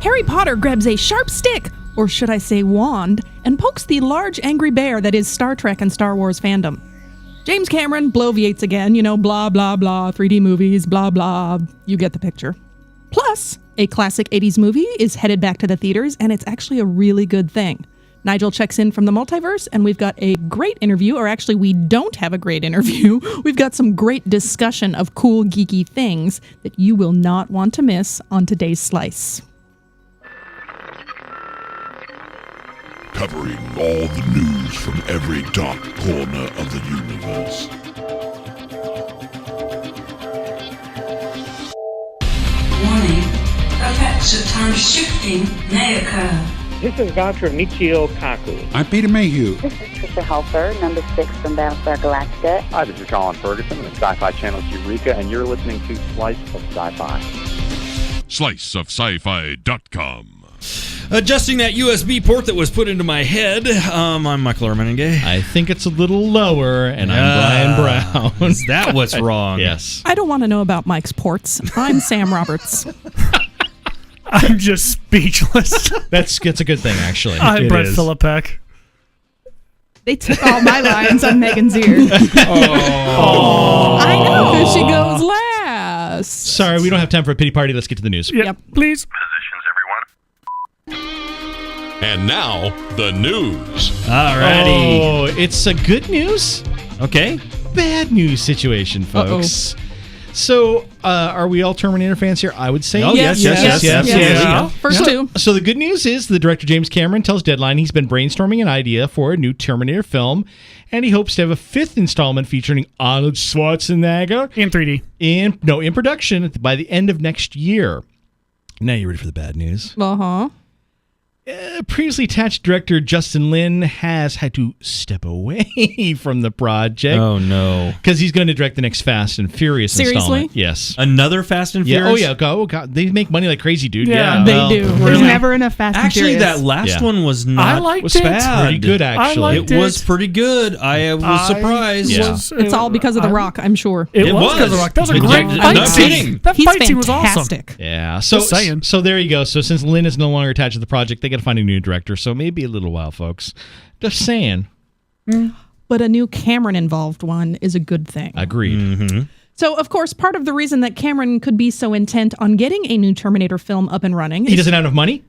Harry Potter grabs a sharp stick, or should I say wand, and pokes the large angry bear that is Star Trek and Star Wars fandom. James Cameron bloviates again, blah, blah, blah, 3D movies, blah, blah. You get the picture. Plus, a classic 80s movie is headed back to the theaters, and it's actually a really good thing. Nigel checks in from the multiverse, and we've got a great interview, or actually we don't have a great interview. We've got some great discussion of cool, geeky things that you will not want to miss on today's Slice. Covering all the news from every dark corner of the universe. Warning, effects of time shifting may occur. This is Dr. Michio Kaku. I'm Peter Mayhew. This is Trisha Helfer, number 6 from Battlestar Galactica. Hi, this is Colin Ferguson with Sci-Fi Channel's Eureka, and you're listening to Slice of Sci-Fi. SliceofSciFi.com. Adjusting that USB port that was put into my head. I'm Michael Mennenga. I think it's a little lower, and I'm Brian Brown. Is that what's wrong? Yes. I don't want to know about Mike's ports. I'm Sam Roberts. I'm just speechless. That's a good thing, actually. I'm Brett Philippek. They took all my lines on Meghan Zehr. Oh. I know, because she goes last. Sorry, we don't have time for a pity party. Let's get to the news. Yep. Please. And now, the news. Alrighty. Oh, it's a good news, Okay. bad news situation, folks. So, are we all Terminator fans here? I would say Oh, yes. First two. So the good news is the director James Cameron tells Deadline he's been brainstorming an idea for a new Terminator film, and he hopes to have a 5th installment featuring Arnold Schwarzenegger In 3D. in production by the end of next year. Now you're ready for the bad news. Uh-huh. Previously attached director Justin Lin has had to step away from the project. Oh, no. Because he's going to direct the next Fast and Furious Seriously? installment. Yes. Another Fast and Furious? Yeah. Oh, God. They make money like crazy, dude. Yeah, They well, do. really? There's never enough Fast and Actually, Furious. that last Yeah. one was not I liked was it. bad. Pretty good, actually. liked It was pretty good. I was surprised. Yeah. It's all because of The Rock, I'm sure. It It was was. because of The Rock. That was a It great was. fight No scene. kidding. That He's fight scene was awesome. fantastic. Yeah. So Just saying. So there you go. So since Lin is no longer attached to the project, they got to find a new director. So maybe a little while, folks. Just saying. But a new Cameron-involved one is a good thing. Agreed. Mm-hmm. So, of course, part of the reason that Cameron could be so intent on getting a new Terminator film up and running He doesn't have enough money?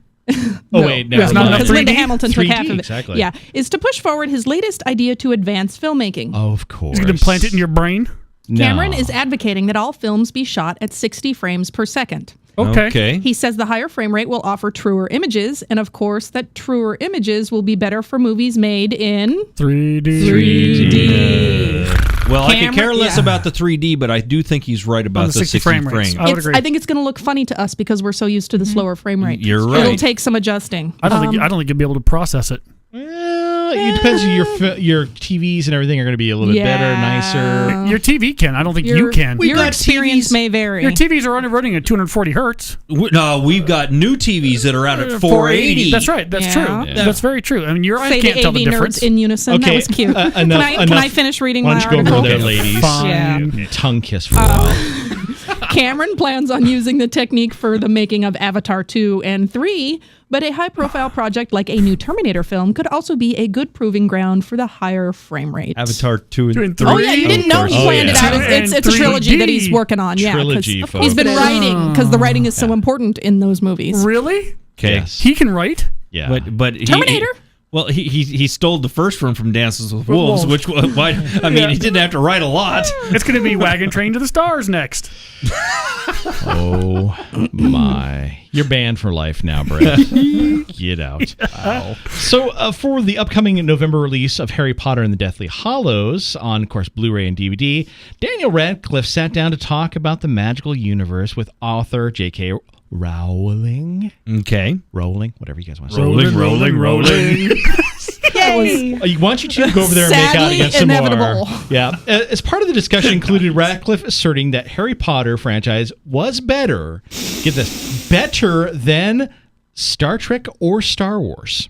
Wait. There's not enough because Linda 3D? Hamilton took 3D, half of it. exactly. Yeah, is to push forward his latest idea to advance filmmaking. Oh, of course. He's going to implant it in your brain? Cameron No. is advocating that all films be shot at 60 frames per second. Okay. He says the higher frame rate will offer truer images, and of course, that truer images will be better for movies made in 3D. Well, I could care Cameron- less yeah. about the 3D, but I do think he's right about On the 60 frame rates. I would agree. I think it's going to look funny to us because we're so used to the slower frame rate. You're right. It'll take some adjusting. I don't think you'll be able to process it. Well, it depends on your TVs and everything are going to be a little bit better, nicer. Your TV can. I don't think you can. Your experience may vary. Your TVs are only running at 240 hertz. No, we've got new TVs that are out at 480. That's right. That's true. Yeah. That's very true. I mean, your eyes Say can't the tell AV the difference. nerds in unison. Okay, That was cute. enough, can I finish reading Why my don't you article? go over there, ladies? Fine. Yeah. Tongue kiss for a while. Cameron plans on using the technique for the making of Avatar 2 and 3, but a high-profile project like a new Terminator film could also be a good proving ground for the higher frame rate. Avatar 2 and 3. Oh, yeah, you didn't know he planned it out. It's a trilogy that he's working on. Yeah, Trilogy, 'cause folks. he's been writing, because the writing is so important in those movies. Really? Okay. Yes. He can write? Yeah. But Terminator? He stole the first one from Dances with Wolves, which he didn't have to write a lot. It's going to be Wagon Train to the Stars next. Oh my! You're banned for life now, Brett. Get out. Wow. So, for the upcoming November release of Harry Potter and the Deathly Hallows on, of course, Blu-ray and DVD, Daniel Radcliffe sat down to talk about the magical universe with author J.K. Rowling. Okay. Rowling, whatever you guys want to say. Rolling. Yay! I want you to go over there and make out Sadly against some inevitable. more. Yeah. As part of the discussion included Radcliffe asserting that Harry Potter franchise was better, get this, better than Star Trek or Star Wars.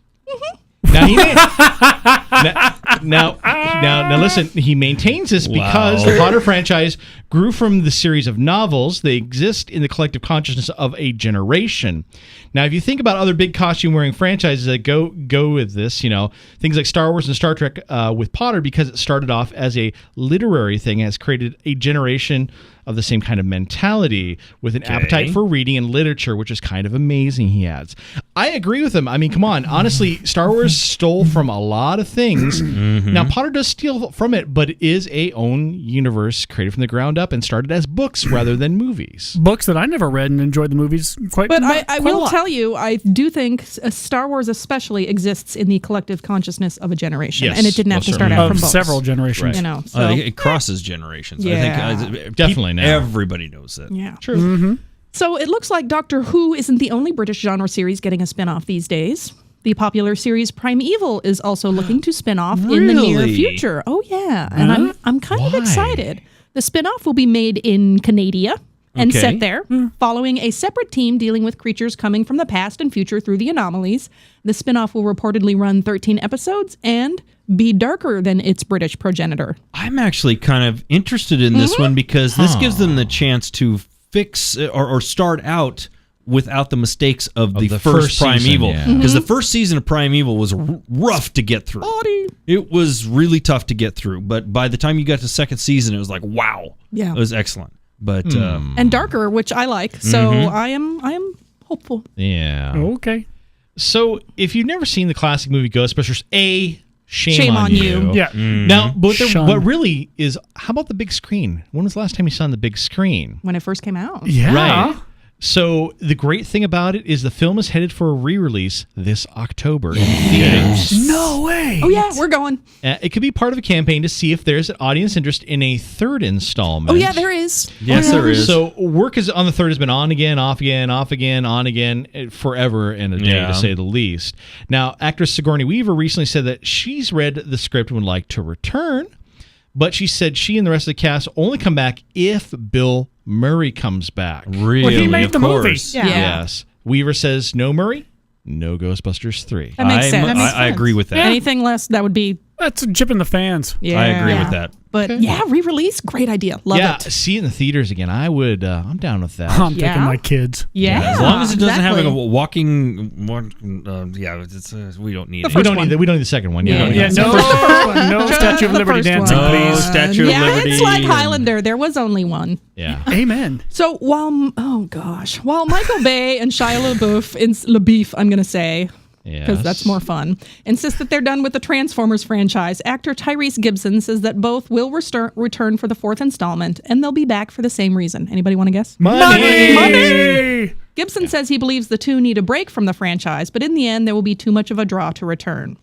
Now, now, listen, he maintains this because the Potter franchise grew from the series of novels. They exist in the collective consciousness of a generation. Now, if you think about other big costume-wearing franchises that go with this, things like Star Wars and Star Trek with Potter, because it started off as a literary thing, has created a generation of the same kind of mentality with an appetite for reading and literature, which is kind of amazing, he adds. I agree with him. I mean, come on. Honestly, Star Wars stole from a lot of things. Now, Potter does steal from it, but it is a own universe created from the ground up and started as books rather than movies. Books that I never read and enjoyed the movies quite But quite I a will lot. tell you, I do think Star Wars especially exists in the collective consciousness of a generation. Yes, and it didn't have most to start certainly. out from Of books. several generations. So, It crosses generations. Yeah. I think Definitely now. everybody knows that. yeah. True. So it looks like Doctor Who isn't the only British genre series getting a spin-off these days. The popular series Primeval is also looking to spin off in the near Really? future. Oh yeah, and I'm kind of Why? excited. The spin-off will be made in Canada and Okay. set there, following a separate team dealing with creatures coming from the past and future through the anomalies. The spin-off will reportedly run 13 episodes and be darker than its British progenitor. I'm actually kind of interested in this one because this gives them the chance to fix or start out without the mistakes of the first Primeval. season, yeah. Because the first season of Primeval was rough to get through. It was really tough to get through. But by the time you got to second season, it was like, wow. Yeah. It was excellent. But And darker, which I like. So I am hopeful. Yeah. Okay. So, if you've never seen the classic movie Ghostbusters, shame on you. Yeah. Now, but Shun. what really is, how about the big screen? When was the last time you saw on the big screen? When it first came out. Yeah. Right. So the great thing about it is the film is headed for a re-release this October in theaters. No way. Oh yeah, we're going. It could be part of a campaign to see if there's an audience interest in a third installment. Oh yeah, there is. yes, there is. So work is on the third has been on again, off again, off again, on again, forever and a day, Yeah. to say the least. Now, actress Sigourney Weaver recently said that she's read the script and would like to return, but she said she and the rest of the cast only come back if Bill Murray comes back. Really, Well, he made of the movie. course. Yeah. Yes. Weaver says no Murray, no Ghostbusters 3. That makes sense. I agree with that. Anything less, that would be. That's a chip in the fans. Yeah. I agree with that. But yeah, re-release, great idea. Love Yeah, it. see it in the theaters again. I would. I'm down with that. I'm Yeah. taking my kids. Yeah. As long as it doesn't have like a exactly. walking, we don't need it. We don't need the second one. Yeah. Yeah, no, no Statue of The Liberty first dancing, one. No please. Statue of Yeah, Liberty. it's like and- Highlander. There was only one. Yeah. Amen. So while Michael Bay and Shia LaBeouf, I'm going to say, because that's more fun, insist that they're done with the Transformers franchise, actor Tyrese Gibson says that both will return for the fourth installment, and they'll be back for the same reason. Anybody want to guess? Money. Gibson says he believes the two need a break from the franchise, but in the end, there will be too much of a draw to return.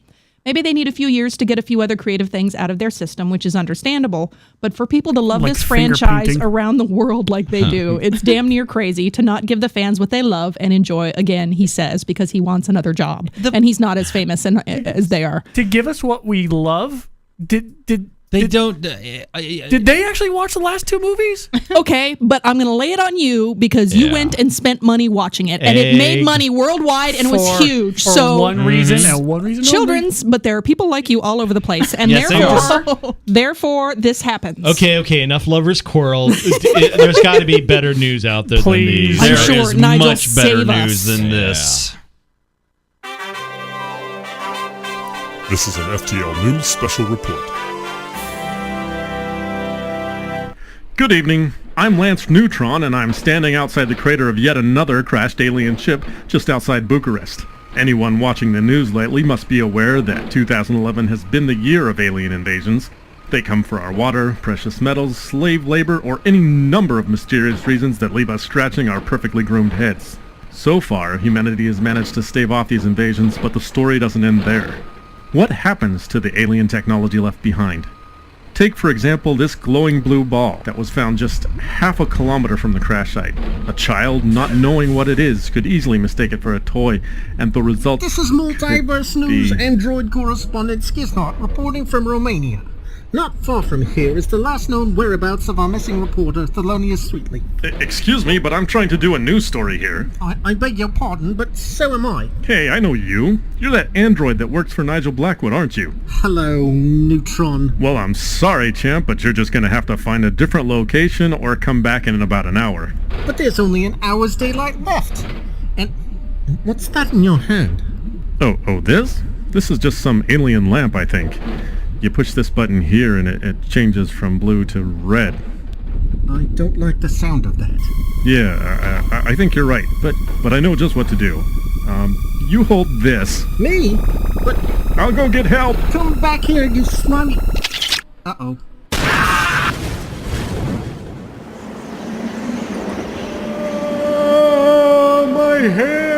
Maybe they need a few years to get a few other creative things out of their system, which is understandable. But for people to love Like this finger franchise painting. around the world like they do, it's damn near crazy to not give the fans what they love and enjoy again, he says, because he wants another job. And he's not as famous as they are. To give us what we love, did They don't. they actually watch the last two movies? Okay, but I'm going to lay it on you because you went and spent money watching it. And it made money worldwide and it was huge. For So one reason and one reason only. children's, but there are people like you all over the place. And Yes, they therefore, this happens. Okay. Enough lovers quarrel. There's got to be better news out there Please. than I'm these. There sure is Nigel much better save news us. than this. This is an FTL News Special Report. Good evening. I'm Lance Neutron, and I'm standing outside the crater of yet another crashed alien ship just outside Bucharest. Anyone watching the news lately must be aware that 2011 has been the year of alien invasions. They come for our water, precious metals, slave labor, or any number of mysterious reasons that leave us scratching our perfectly groomed heads. So far, humanity has managed to stave off these invasions, but the story doesn't end there. What happens to the alien technology left behind? Take, for example, this glowing blue ball that was found just half a kilometer from the crash site. A child, not knowing what it is, could easily mistake it for a toy, and the result This is Multiverse News Android correspondent Skiznot reporting from Romania. Not far from here is the last known whereabouts of our missing reporter, Thelonious Sweetly. Excuse me, but I'm trying to do a news story here. I beg your pardon, but so am I. Hey, I know you. You're that android that works for Nigel Blackwood, aren't you? Hello, Neutron. Well, I'm sorry, champ, but you're just gonna have to find a different location or come back in about an hour. But there's only an hour's daylight left. And what's that in your hand? Oh, this? This is just some alien lamp, I think. You push this button here and it changes from blue to red. I don't like the sound of that. Yeah, I think you're right, but I know just what to do. You hold this. Me? But I'll go get help. Come back here, you slimy... Uh-oh. Oh, my head!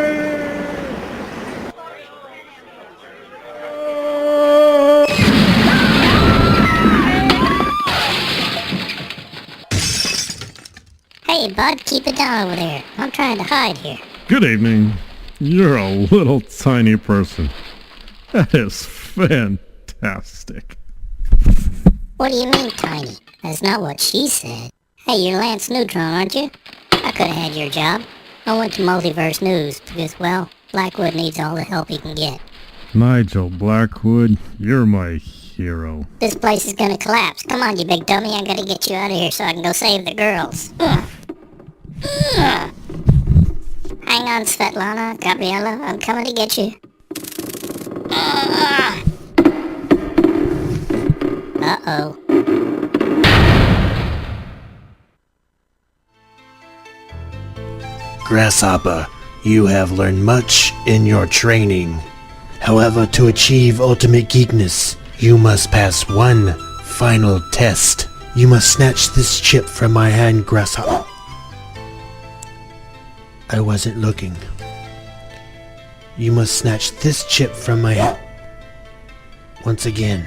Hey, bud, keep it down over there. I'm trying to hide here. Good evening. You're a little tiny person. That is fantastic. What do you mean, tiny? That's not what she said. Hey, you're Lance Neutron, aren't you? I could have had your job. I went to Multiverse News because, well, Blackwood needs all the help he can get. Nigel Blackwood, you're my hero. This place is gonna collapse. Come on, you big dummy. I gotta get you out of here so I can go save the girls. Hang on, Svetlana, Gabriella. I'm coming to get you. Uh-oh. Grasshopper, you have learned much in your training. However, to achieve ultimate geekness, you must pass one final test. You must snatch this chip from my hand, Grasshopper. I wasn't looking. You must snatch this chip from my hand. Once again,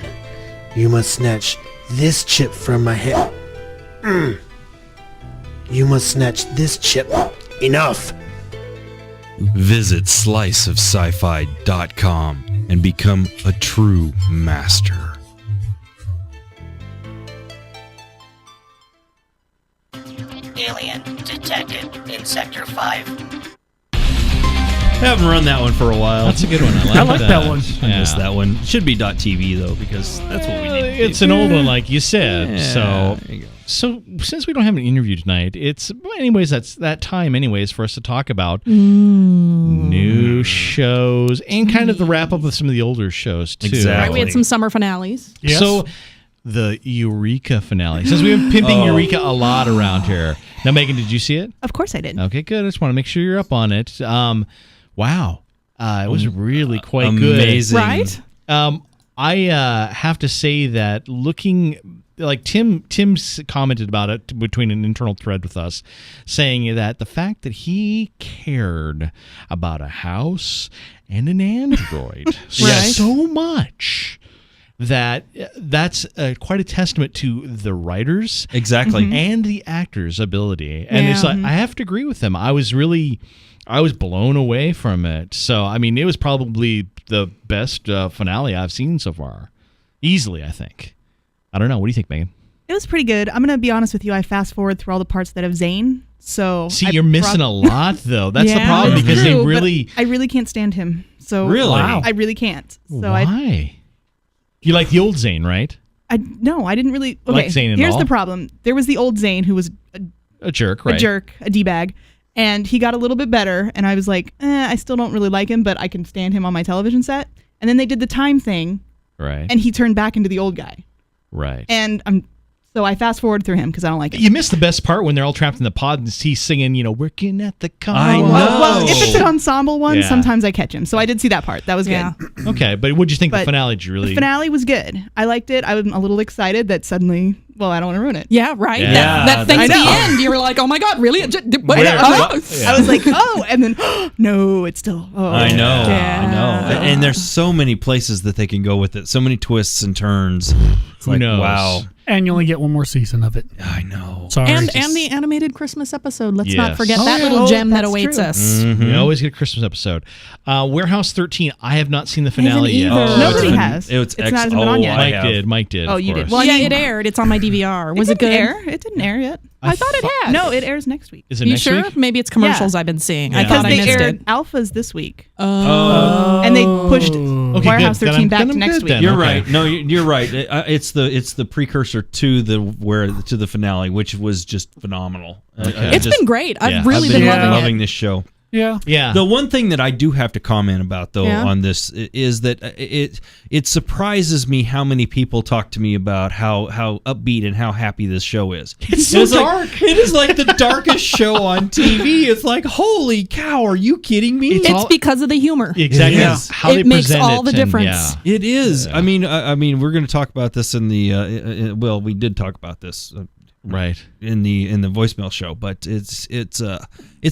you must snatch this chip from my hand. You must snatch this chip. Enough! Visit sliceofscifi.com and become a true master. Alien detected in Sector 5. I haven't run that one for a while. That's a good one. I like that one. I missed that one. Should be .tv though, because that's what we need. It's an old one, like you said. Yeah, there you go. So since we don't have an interview tonight, that's that time anyways for us to talk about new shows and kind of the wrap up of some of the older shows too. Exactly. Right, we had some summer finales. Yes. So the Eureka finale. Since we've been pimping Eureka a lot around here. Now, Megan, did you see it? Of course I did. Okay, good. I just want to make sure you're up on it. Wow. It was really quite amazing. Right? I have to say that looking... Like Tim's commented about it between an internal thread with us, saying that the fact that he cared about a house and an android so much that's quite a testament to the writers and the actors' ability. And it's like I have to agree with them. I was blown away from it. So I mean, it was probably the best finale I've seen so far, easily. I think. I don't know. What do you think, Megan? It was pretty good. I'm going to be honest with you. I fast forward through all the parts that have Zane. So see, you're missing a lot, though. That's the problem because they really. I really can't stand him. So really, I really can't. So why? You like the old Zane, right? I didn't really. Okay, like Zane here's the problem. There was the old Zane who was a jerk, right? A jerk, a d-bag, and he got a little bit better. And I was like, I still don't really like him, but I can stand him on my television set. And then they did the time thing, right? And he turned back into the old guy. Right. And so I fast forward through him because I don't like it. You missed the best part when they're all trapped in the pod and he's singing, working at the car. I know. Well, if it's an ensemble one, sometimes I catch him. So I did see that part. That was good. Okay, but what'd you think the finale? The finale was good. I liked it. I was a little excited that suddenly well, I don't want to ruin it. Yeah, right. Yeah, that thing at the that's- end, you were like, oh my God, really? What? I was like, oh, and then no, it's still. Oh. I know, Yeah. I know. And there's so many places that they can go with it. So many twists and turns. It's Who like, knows? wow. And you only get one more season of it. I know. Sorry. And the animated Christmas episode. Let's not Yes. forget Oh, that yeah. little gem that that's awaits true. us. We always get a Christmas episode. Warehouse 13. I have not seen the finale yet. either. Nobody it's has. It's Not hasn't been on yet. I Mike have. did. Mike did. Oh, of you did. course. Well, I yeah, mean- it aired. It's on my DVR. Was it didn't good? air. It didn't air yet. I thought it had. No, it airs next week. Is it You next sure? week? Maybe it's commercials I've been seeing. I Yeah. thought Because I they missed aired it. alphas this week. Oh. And they pushed Okay, Warehouse good. Then 13 I'm- back then to I'm next good week. then. You're Okay. right. No, you're right. It's the precursor to the finale, which was just phenomenal. It's been great. I've yeah, really I've been been loving loving it. this show. Yeah. Yeah. The one thing that I do have to comment about, though, Yeah? on this is that it surprises me how many people talk to me about how upbeat and how happy this show is. It's so dark. It is like the darkest show on TV. It's like, holy cow, are you kidding me? It's because of the humor. Exactly. Yeah. How they It makes present all it the and- difference. yeah. It is. Yeah. I mean, we're going to talk about this in the well, we did talk about this Right. in the voicemail show, but it's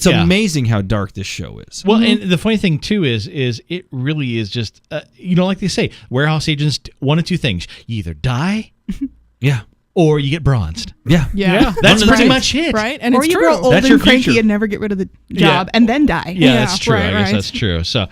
Yeah. amazing how dark this show is. Well, and the funny thing too is it really is just like they say, warehouse agents, one of two things: you either die, Yeah. or you get bronzed. Yeah. Yeah. That's One of the pretty two. much it. Right? And Or it's you true. grow old That's and your cranky future. and never get rid of the job and then die. Yeah, Yeah, that's true. right, I guess right. that's true. So,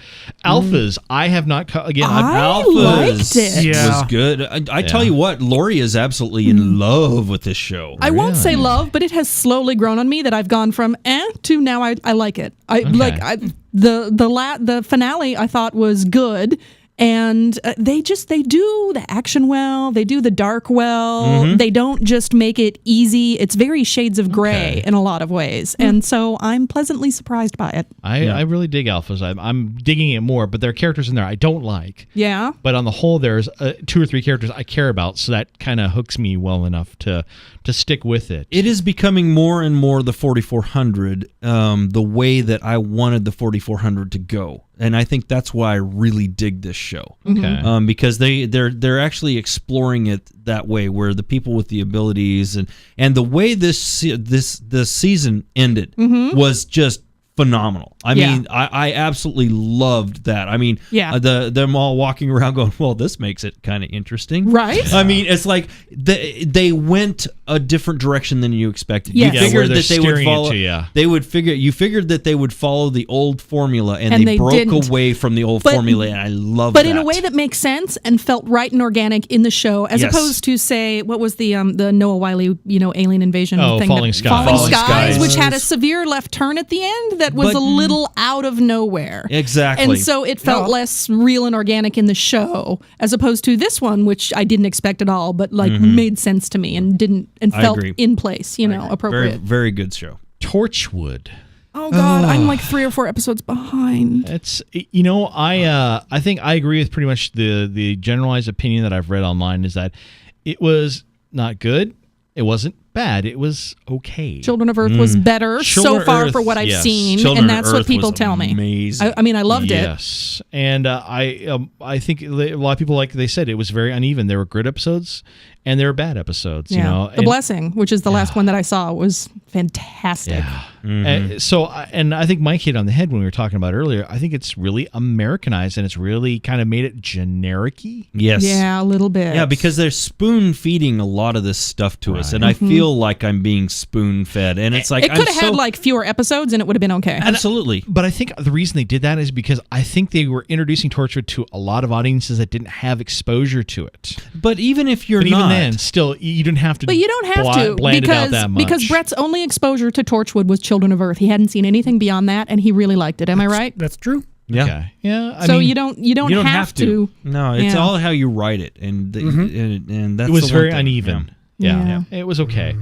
alphas, I have not again. I liked it. Yeah. Was good. I tell you what, Lori is absolutely in love with this show. I won't say love, but it has slowly grown on me that I've gone from to now I like it. The finale I thought was good. And they do the action well. They do the dark well. They don't just make it easy. It's very shades of gray in a lot of ways. And so I'm pleasantly surprised by it. I really dig alphas. I'm digging it more, but there are characters in there I don't like. Yeah. But on the whole, there's 2 or 3 characters I care about, so that kind of hooks me well enough to stick with it. It is becoming more and more the 4400, the way that I wanted the 4400 to go. And I think that's why I really dig this show. Okay. Because they're actually exploring it that way, where the people with the abilities and the way this season ended was just phenomenal. I mean, I absolutely loved that. I mean, them all walking around going, well, this makes it kind of interesting. Right? I mean, it's like they went a different direction than you expected. Yes. You where figured they're that they would steering it follow. to, yeah. You figured that they would follow the old formula, and And they they broke didn't. away from the old But- formula, and I love But that. in a way that makes sense and felt right and organic in the show, as Yes. opposed to, say, what was the Noah Wiley, alien invasion thing? Falling Skies. Falling Falling Skies, Skies. which had a severe left turn at the end that was But- a little out of nowhere. Exactly. And so it felt less real and organic in the show, as opposed to this one, which I didn't expect at all, but made sense to me and I felt agree. in place, appropriate. very, very good show. Torchwood. Oh God, I'm like 3 or 4 episodes behind. It's I think I agree with pretty much the generalized opinion that I've read online is that it was not good. It wasn't bad. It was okay. Children of Earth was better Children so of far Earth, for what I've yes. seen, Children and of that's what Earth people was tell me. amazing. I mean, I loved it. Yes, and I think a lot of people, like they said, it was very uneven. There were good episodes, and there were bad episodes. Yeah. The and, Blessing, which is the last one that I saw, was fantastic. Yeah. And I think Mike hit on the head when we were talking about it earlier. I think it's really Americanized, and it's really kind of made it generic-y. Yes. Yeah, a little bit. Yeah, because they're spoon feeding a lot of this stuff to us, and I feel like I'm being spoon fed, and it's like it could have had like fewer episodes, and it would have been okay. Absolutely. But I think the reason they did that is because I think they were introducing Torchwood to a lot of audiences that didn't have exposure to it. But even if you're But even not, then, still, you didn't have to. But you don't have to bland it out that much. because Brett's only exposure to Torchwood was Children of Earth. He hadn't seen anything beyond that, and he really liked it. Am I right? That's true. yeah. Okay. Yeah. I So mean, you don't have to. No, it's Yeah. all how you write it, and and that's it was the one very thing. uneven. Yeah. Yeah. It was okay.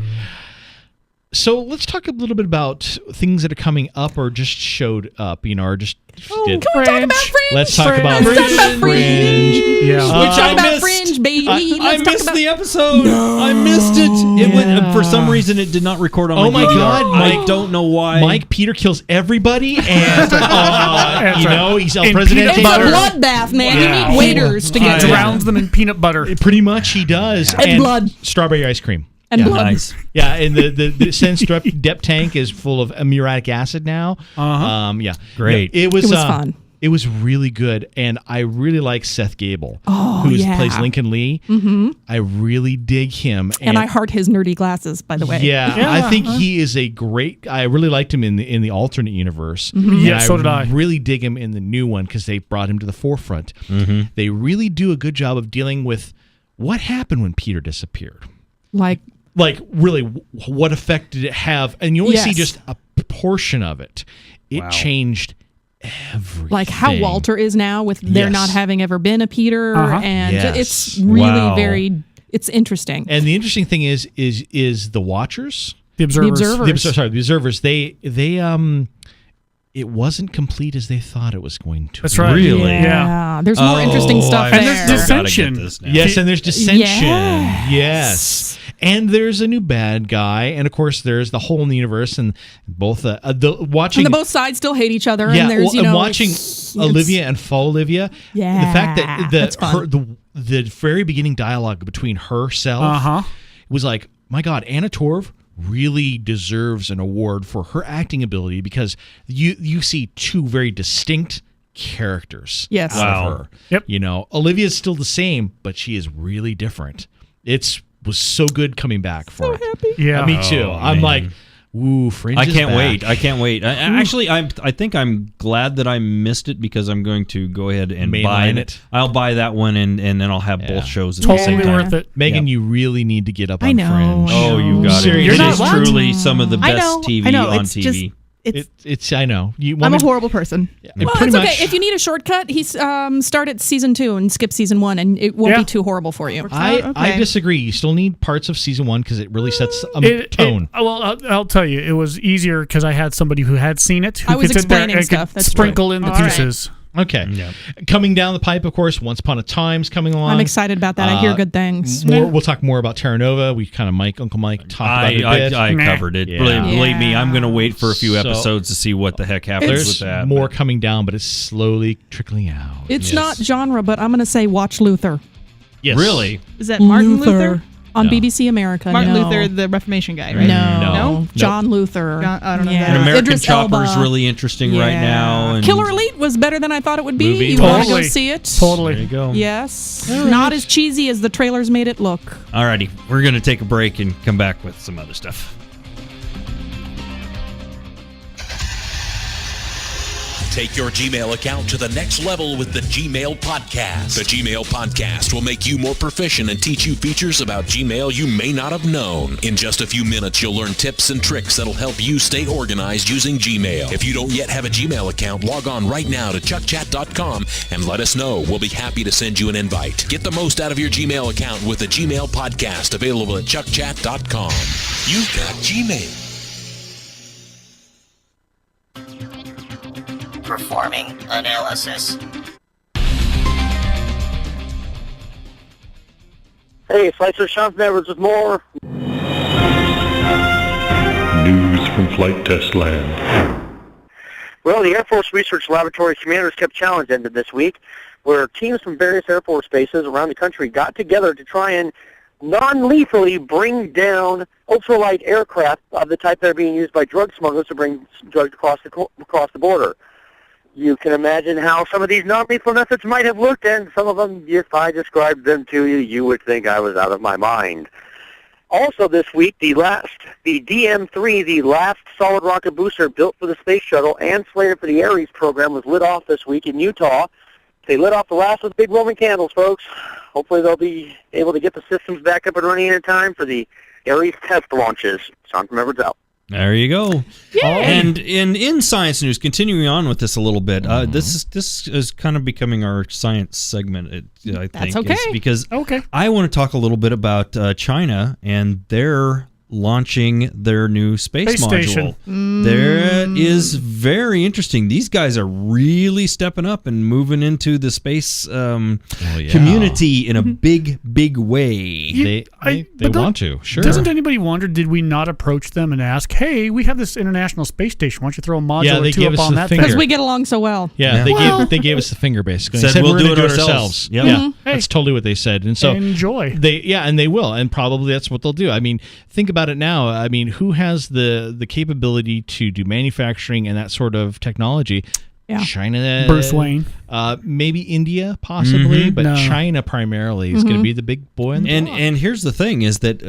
So let's talk a little bit about things that are coming up or just showed up, or just did. Can we talk about Fringe? Let's talk about Let's talk about Fringe. Yeah. We talk I about missed- Fringe, baby. I Let's talk missed about the episode. I missed it. It went, for some reason it did not record on my Oh my DVR. God, I Mike- don't know why. Mike Peter kills everybody, and he's El And Presidente. It's peanut a butter. bloodbath, man. Yeah. You need waiters to He get to it. drowns them in peanut butter. Pretty much he does. And blood. Strawberry ice cream. And blood. Nice. Yeah, and the Sense depth tank is full of muriatic acid now. Yeah, Great. Yeah, it was fun. It was really good, and I really like Seth Gable, who plays Lincoln Lee. Mm-hmm. I really dig him, And I heart his nerdy glasses, by the way. Yeah, I think he is a great. I really liked him in the alternate universe. Mm-hmm. Yeah, so did I. Really dig him in the new one because they brought him to the forefront. Mm-hmm. They really do a good job of dealing with what happened when Peter disappeared. Like Really, what effect did it have? And you only see Yes. just a portion of it. It changed everything. Like how Walter is now with there not having ever been a Peter. And it's really it's interesting. And the interesting thing is the Watchers, The Observers. the Observers. They it wasn't complete as they thought it was going to. That's right. Really? Yeah. There's more interesting stuff And there. there's dissension. Yes, and there's dissension. Yes. Yes. And there's a new bad guy, and of course there's the hole in the universe, and both watching And both sides still hate each other. Yeah, and there's, and watching Olivia and Fall Olivia. Yeah, the fact that that's fun. the very beginning dialogue between herself was like, my God, Anna Torv really deserves an award for her acting ability because you see two very distinct characters Yes. out of her. Yep. You know, Olivia's still the same, but she is really different. Was so good coming back for it. Happy. Yeah. Me too. I'm like, ooh, Fringe I is can't back. wait. I can't wait. Actually, I think I'm glad that I missed it because I'm going to go ahead and buy Mainline it. it. I'll buy that one and then I'll have both shows at the same Totally time. worth it. Megan, you really need to get up on I know. Fringe. Oh, you got Seriously. it. You're It not is what? truly some of the I best know. TV I know. on It's TV. just It's I know. You want I'm me a horrible person. Well, pretty it's okay. much. If you need a shortcut, he's start at season 2 and skip season 1, and it won't be too horrible for you. I disagree. You still need parts of season 1 because it really sets a tone. I'll tell you, it was easier because I had somebody who had seen it. Who I was could sit there explaining and could stuff. That's sprinkle true. in the All right. pieces. Okay. Yeah. Coming down the pipe, of course, Once Upon a Time's coming along. I'm excited about that. I hear good things. We'll talk more about Terra Nova. We kind of Uncle Mike talked about it a bit. I covered it. Yeah. Believe me, I'm going to wait for a few So- episodes to see what the heck happens There's with that. more coming down, but it's slowly trickling out. It's not genre, but I'm going to say watch Luther. Yes. Really? Is that Martin Luther? On No. BBC America. Martin no. Luther, the Reformation guy, right? No. John Luther. I don't know Yeah. that. And American Idris Chopper is Elba. really interesting right now. And Killer Elite was better than I thought it would be. Movie. You want to go Totally. see it? Totally. There you go. Yes. Not as cheesy as the trailers made it look. Alrighty, we're going to take a break and come back with some other stuff. Take your Gmail account to the next level with the Gmail Podcast. The Gmail Podcast will make you more proficient and teach you features about Gmail you may not have known. In just a few minutes, you'll learn tips and tricks that'll help you stay organized using Gmail. If you don't yet have a Gmail account, log on right now to chuckchat.com and let us know. We'll be happy to send you an invite. Get the most out of your Gmail account with the Gmail Podcast, available at chuckchat.com. You've got Gmail. Performing analysis. Hey, Slicer Sean Edwards with more. News from Flight Test Land. Well, the Air Force Research Laboratory Commanders Cup Challenge ended this week, where teams from various Air Force bases around the country got together to try and non-lethally bring down ultralight aircraft of the type that are being used by drug smugglers to bring drugs across the border. You can imagine how some of these non-lethal methods might have looked, and some of them, if I described them to you, you would think I was out of my mind. Also this week, the DM-3, the last solid rocket booster built for the space shuttle and slated for the Ares program, was lit off this week in Utah. They lit off the last with big Roman candles, folks. Hopefully they'll be able to get the systems back up and running in time for the Ares test launches. Sean from Edwards out. There you go. Yay. And in science news, continuing on with this a little bit, this is kind of becoming our science segment. I think That's okay. is because I want to talk a little bit about China and their launching their new space module. station. That is very interesting. These guys are really stepping up and moving into the space community in a big way. They want to, sure. Doesn't anybody wonder, did we not approach them and ask, hey, we have this International Space Station, why don't you throw a module or two up on that thing? Because we get along so well. Yeah, they gave us the finger, basically. Said They said we'll we're do going to it do it ourselves. Yep. Yeah, that's totally what they said. And so enjoy. And they will, and probably that's what they'll do. I mean, think about it now. I mean, who has the capability to do manufacturing and that sort of technology? Yeah. China, Bruce Wayne, maybe India, possibly, but China primarily is going to be the big boy in the block. And here's the thing: is that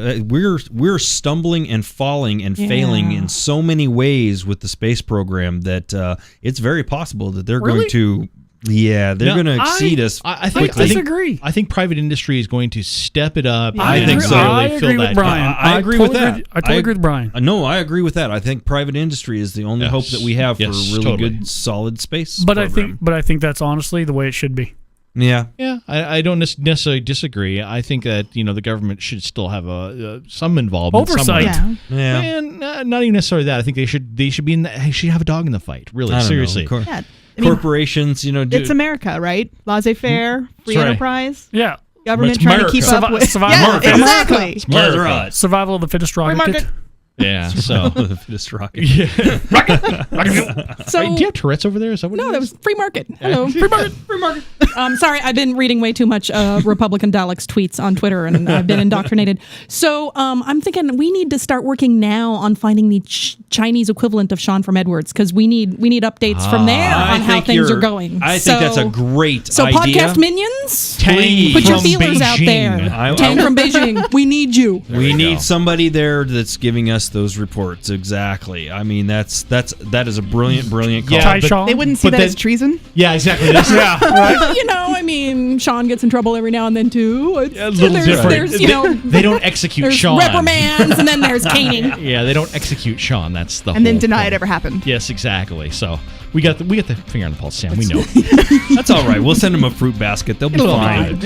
we're stumbling and falling and failing in so many ways with the space program that it's very possible that they're going to. Yeah, they're going to exceed us. I disagree. I think private industry is going to step it up. I think so. I agree with Brian. I agree with that. I totally agree with Brian. No, I agree with that. I think private industry is the only hope that we have for a really good, solid space program. I think that's honestly the way it should be. Yeah. Yeah, I don't necessarily disagree. I think that the government should still have some involvement, oversight. Yeah. And not even necessarily that. I think they should be should have a dog in the fight. Really, seriously. Yeah. I mean, corporations, it's America, right? Laissez-faire, free enterprise. Yeah. Government trying to keep up with. Survival. Yeah, exactly. Survival of the fittest rocket. Yeah, so the fittest rocket. Yeah. rocket. So, do you have Tourette's over there? Is that what that was free market. Hello, free market. Sorry, I've been reading way too much Republican Daleks tweets on Twitter, and I've been indoctrinated. So I'm thinking we need to start working now on finding the Chinese equivalent of Sean from Edwards, because we need updates from there on how things are going. I think that's a great idea. So podcast minions, please put your feelers out there. Tang from Beijing, we need you. We need somebody there that's giving us those reports. Exactly. I mean, that is a brilliant call. Yeah, they wouldn't see that as treason. Yeah, exactly. Yeah, right. I mean, Sean gets in trouble every now and then too. It's a little different. They don't execute there's Sean. Reprimands, and then there's caning. Yeah, they don't execute Sean. That's the and whole then deny point. it ever happened. Yes, exactly. So we got the finger on the pulse, Sam. We know. That's all right. We'll send them a fruit basket. They'll be fine.